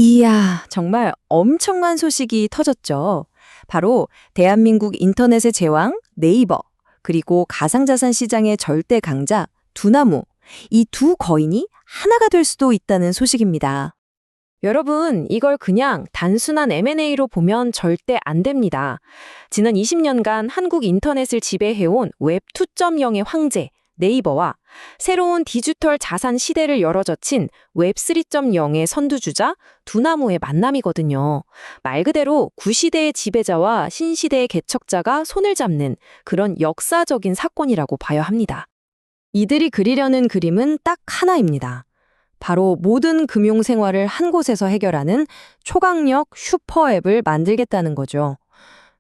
이야, 정말 엄청난 소식이 터졌죠. 바로 대한민국 인터넷의 제왕 네이버, 그리고 가상자산 시장의 절대 강자 두나무, 이 두 거인이 하나가 될 수도 있다는 소식입니다. 여러분, 이걸 그냥 단순한 M&A로 보면 절대 안 됩니다. 지난 20년간 한국 인터넷을 지배해온 웹 2.0의 황제, 네이버와 새로운 디지털 자산 시대를 열어젖힌 웹 3.0의 선두주자, 두나무의 만남이거든요. 말 그대로 구시대의 지배자와 신시대의 개척자가 손을 잡는 그런 역사적인 사건이라고 봐야 합니다. 이들이 그리려는 그림은 딱 하나입니다. 바로 모든 금융 생활을 한 곳에서 해결하는 초강력 슈퍼앱을 만들겠다는 거죠.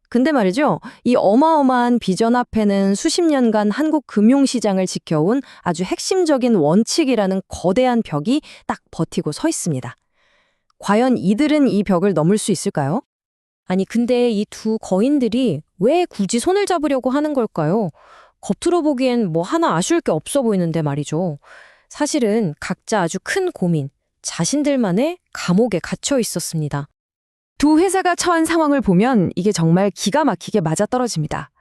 근데 말이죠, 이 어마어마한 비전 앞에는 수십 년간 한국 금융시장을 지켜온 아주 핵심적인 원칙이라는 거대한 벽이 딱 버티고 서 있습니다. 과연 이들은 이 벽을 넘을 수 있을까요? 아니, 근데 이 두 거인들이 왜 굳이 손을 잡으려고 하는 걸까요? 겉으로 보기엔 뭐 하나 아쉬울 게 없어 보이는데 말이죠. 사실은 각자 아주 큰 고민, 자신들만의 감옥에 갇혀 있었습니다. 두 회사가 처한 상황을 보면 이게 정말 기가 막히게 맞아떨어집니다.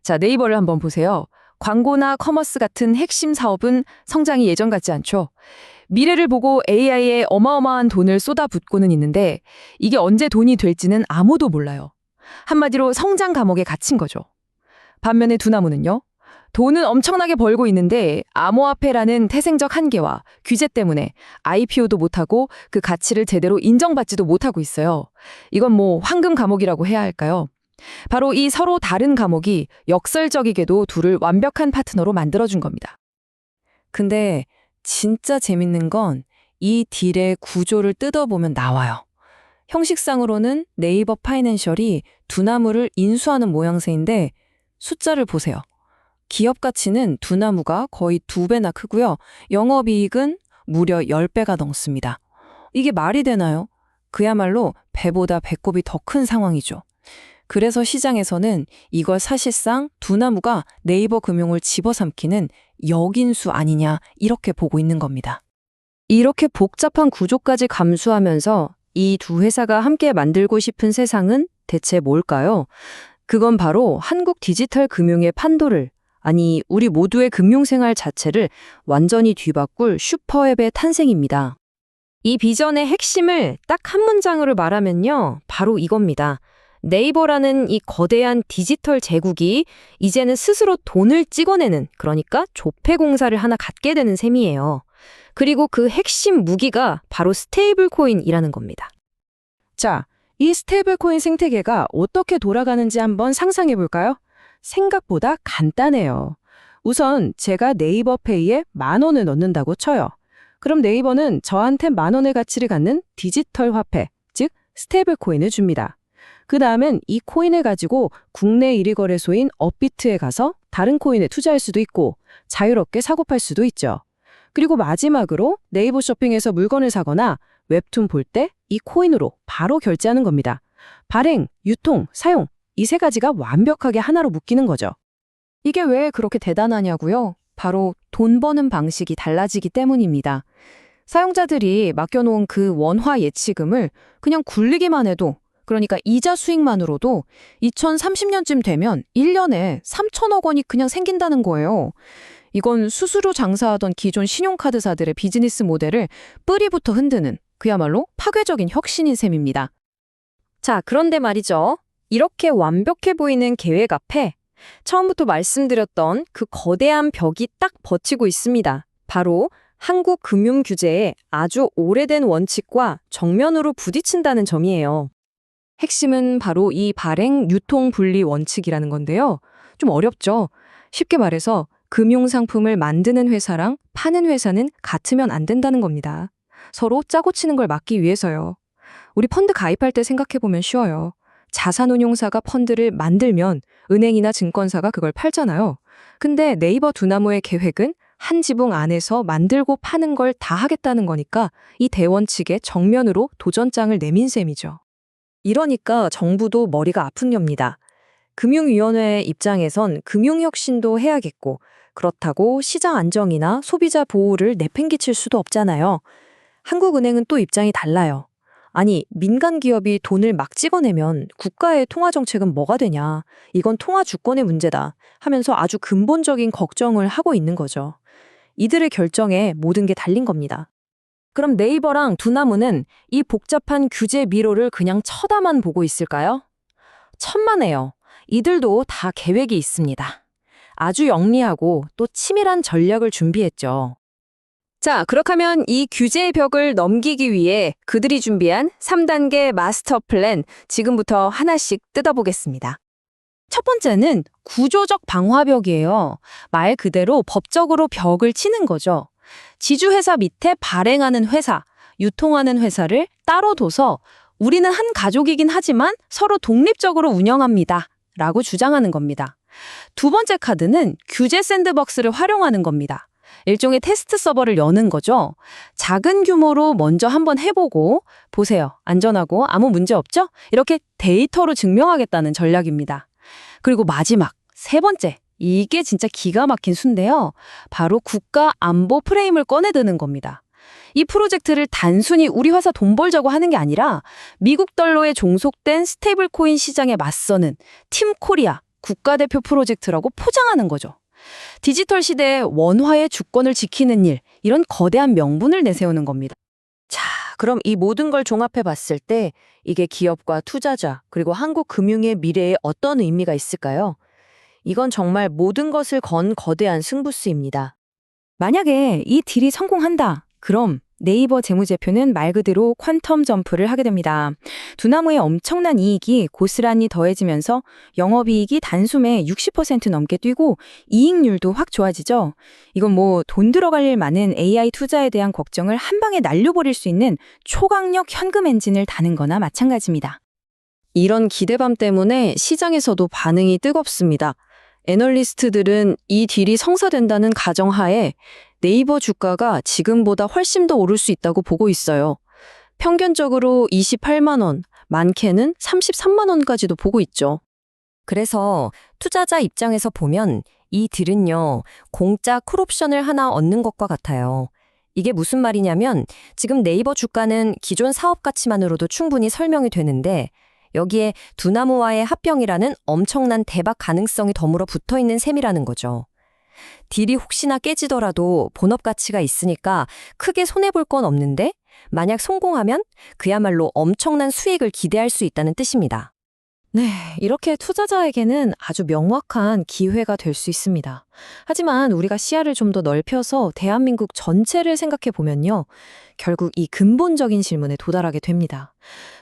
자, 네이버를 한번 보세요. 광고나 커머스 같은 핵심 사업은 성장이 예전 같지 않죠. 미래를 보고 AI에 어마어마한 돈을 쏟아붓고는 있는데 이게 언제 돈이 될지는 아무도 몰라요. 한마디로 성장 감옥에 갇힌 거죠. 반면에 두나무는요. 돈은 엄청나게 벌고 있는데 암호화폐라는 태생적 한계와 규제 때문에 IPO도 못하고 그 가치를 제대로 인정받지도 못하고 있어요. 이건 뭐 황금 감옥이라고 해야 할까요? 바로 이 서로 다른 감옥이 역설적이게도 둘을 완벽한 파트너로 만들어준 겁니다. 근데 진짜 재밌는 건 이 딜의 구조를 뜯어보면 나와요. 형식상으로는 네이버 파이낸셜이 두나무를 인수하는 모양새인데 숫자를 보세요. 기업 가치는 두나무가 거의 2배나 크고요. 영업이익은 무려 10배가 넘습니다. 이게 말이 되나요? 그야말로 배보다 배꼽이 더 큰 상황이죠. 그래서 시장에서는 이걸 사실상 두나무가 네이버 금융을 집어삼키는 역인수 아니냐 이렇게 보고 있는 겁니다. 이렇게 복잡한 구조까지 감수하면서 이 두 회사가 함께 만들고 싶은 세상은 대체 뭘까요? 그건 바로 한국 디지털 금융의 판도를, 아니 우리 모두의 금융생활 자체를 완전히 뒤바꿀 슈퍼앱의 탄생입니다. 이 비전의 핵심을 딱 한 문장으로 말하면요. 바로 이겁니다. 네이버라는 이 거대한 디지털 제국이 이제는 스스로 돈을 찍어내는, 그러니까 조폐공사를 하나 갖게 되는 셈이에요. 그리고 그 핵심 무기가 바로 스테이블 코인이라는 겁니다. 자, 이 스테이블 코인 생태계가 어떻게 돌아가는지 한번 상상해 볼까요? 생각보다 간단해요. 우선 제가 네이버 페이에 10,000원을 넣는다고 쳐요. 그럼 네이버는 저한테 10,000원의 가치를 갖는 디지털 화폐, 즉 스테이블 코인을 줍니다. 그 다음엔 이 코인을 가지고 국내 1위 거래소인 업비트에 가서 다른 코인에 투자할 수도 있고 자유롭게 사고 팔 수도 있죠. 그리고 마지막으로 네이버 쇼핑에서 물건을 사거나 웹툰 볼 때 이 코인으로 바로 결제하는 겁니다. 발행, 유통, 사용, 이 세 가지가 완벽하게 하나로 묶이는 거죠. 이게 왜 그렇게 대단하냐고요? 바로 돈 버는 방식이 달라지기 때문입니다. 사용자들이 맡겨놓은 그 원화 예치금을 그냥 굴리기만 해도, 그러니까 이자 수익만으로도 2030년쯤 되면 1년에 3천억 원이 그냥 생긴다는 거예요. 이건 수수료 장사하던 기존 신용카드사들의 비즈니스 모델을 뿌리부터 흔드는 그야말로 파괴적인 혁신인 셈입니다. 자, 그런데 말이죠. 이렇게 완벽해 보이는 계획 앞에 처음부터 말씀드렸던 그 거대한 벽이 딱 버티고 있습니다. 바로 한국 금융 규제의 아주 오래된 원칙과 정면으로 부딪힌다는 점이에요. 핵심은 바로 이 발행 유통 분리 원칙이라는 건데요. 좀 어렵죠? 쉽게 말해서 금융상품을 만드는 회사랑 파는 회사는 같으면 안 된다는 겁니다. 서로 짜고 치는 걸 막기 위해서요. 우리 펀드 가입할 때 생각해보면 쉬워요. 자산운용사가 펀드를 만들면 은행이나 증권사가 그걸 팔잖아요. 근데 네이버 두나무의 계획은 한 지붕 안에서 만들고 파는 걸 다 하겠다는 거니까 이 대원칙에 정면으로 도전장을 내민 셈이죠. 이러니까 정부도 머리가 아픈 겁니다. 금융위원회 입장에선 금융혁신도 해야겠고, 그렇다고 시장 안정이나 소비자 보호를 내팽개칠 수도 없잖아요. 한국은행은 또 입장이 달라요. 아니, 민간 기업이 돈을 막 찍어내면 국가의 통화 정책은 뭐가 되냐. 이건 통화 주권의 문제다 하면서 아주 근본적인 걱정을 하고 있는 거죠. 이들의 결정에 모든 게 달린 겁니다. 그럼 네이버랑 두나무는 이 복잡한 규제 미로를 그냥 쳐다만 보고 있을까요? 천만에요. 이들도 다 계획이 있습니다. 아주 영리하고 또 치밀한 전략을 준비했죠. 자, 그렇다면 이 규제의 벽을 넘기기 위해 그들이 준비한 3단계 마스터 플랜 지금부터 하나씩 뜯어보겠습니다. 첫 번째는 구조적 방화벽이에요. 말 그대로 법적으로 벽을 치는 거죠. 지주회사 밑에 발행하는 회사, 유통하는 회사를 따로 둬서 우리는 한 가족이긴 하지만 서로 독립적으로 운영합니다. 라고 주장하는 겁니다. 두 번째 카드는 규제 샌드박스를 활용하는 겁니다. 일종의 테스트 서버를 여는 거죠. 작은 규모로 먼저 한번 해보고 보세요. 안전하고 아무 문제 없죠? 이렇게 데이터로 증명하겠다는 전략입니다. 그리고 마지막, 세 번째. 이게 진짜 기가 막힌 수인데요. 바로 국가 안보 프레임을 꺼내드는 겁니다. 이 프로젝트를 단순히 우리 회사 돈 벌자고 하는 게 아니라 미국 달러에 종속된 스테이블 코인 시장에 맞서는 팀 코리아 국가대표 프로젝트라고 포장하는 거죠. 디지털 시대의 원화의 주권을 지키는 일, 이런 거대한 명분을 내세우는 겁니다. 자, 그럼 이 모든 걸 종합해 봤을 때 이게 기업과 투자자, 그리고 한국 금융의 미래에 어떤 의미가 있을까요? 이건 정말 모든 것을 건 거대한 승부수입니다. 만약에 이 딜이 성공한다. 그럼 네이버 재무제표는 말 그대로 퀀텀 점프를 하게 됩니다. 두나무의 엄청난 이익이 고스란히 더해지면서 영업이익이 단숨에 60% 넘게 뛰고 이익률도 확 좋아지죠. 이건 뭐 돈 들어갈 일 많은 AI 투자에 대한 걱정을 한 방에 날려버릴 수 있는 초강력 현금 엔진을 다는 거나 마찬가지입니다. 이런 기대감 때문에 시장에서도 반응이 뜨겁습니다. 애널리스트들은 이 딜이 성사된다는 가정하에 네이버 주가가 지금보다 훨씬 더 오를 수 있다고 보고 있어요. 평균적으로 28만 원, 많게는 33만 원까지도 보고 있죠. 그래서 투자자 입장에서 보면 이 딜은요, 공짜 콜옵션을 하나 얻는 것과 같아요. 이게 무슨 말이냐면 지금 네이버 주가는 기존 사업 가치만으로도 충분히 설명이 되는데 여기에 두나무와의 합병이라는 엄청난 대박 가능성이 덤으로 붙어있는 셈이라는 거죠. 딜이 혹시나 깨지더라도 본업 가치가 있으니까 크게 손해볼 건 없는데 만약 성공하면 그야말로 엄청난 수익을 기대할 수 있다는 뜻입니다. 네, 이렇게 투자자에게는 아주 명확한 기회가 될 수 있습니다. 하지만 우리가 시야를 좀 더 넓혀서 대한민국 전체를 생각해 보면요. 결국 이 근본적인 질문에 도달하게 됩니다.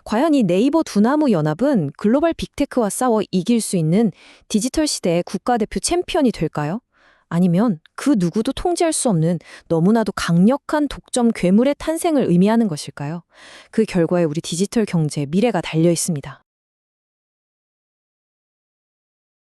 과연 이 네이버 두나무 연합은 글로벌 빅테크와 싸워 이길 수 있는 디지털 시대의 국가대표 챔피언이 될까요? 아니면 그 누구도 통제할 수 없는 너무나도 강력한 독점 괴물의 탄생을 의미하는 것일까요? 그 결과에 우리 디지털 경제의 미래가 달려 있습니다.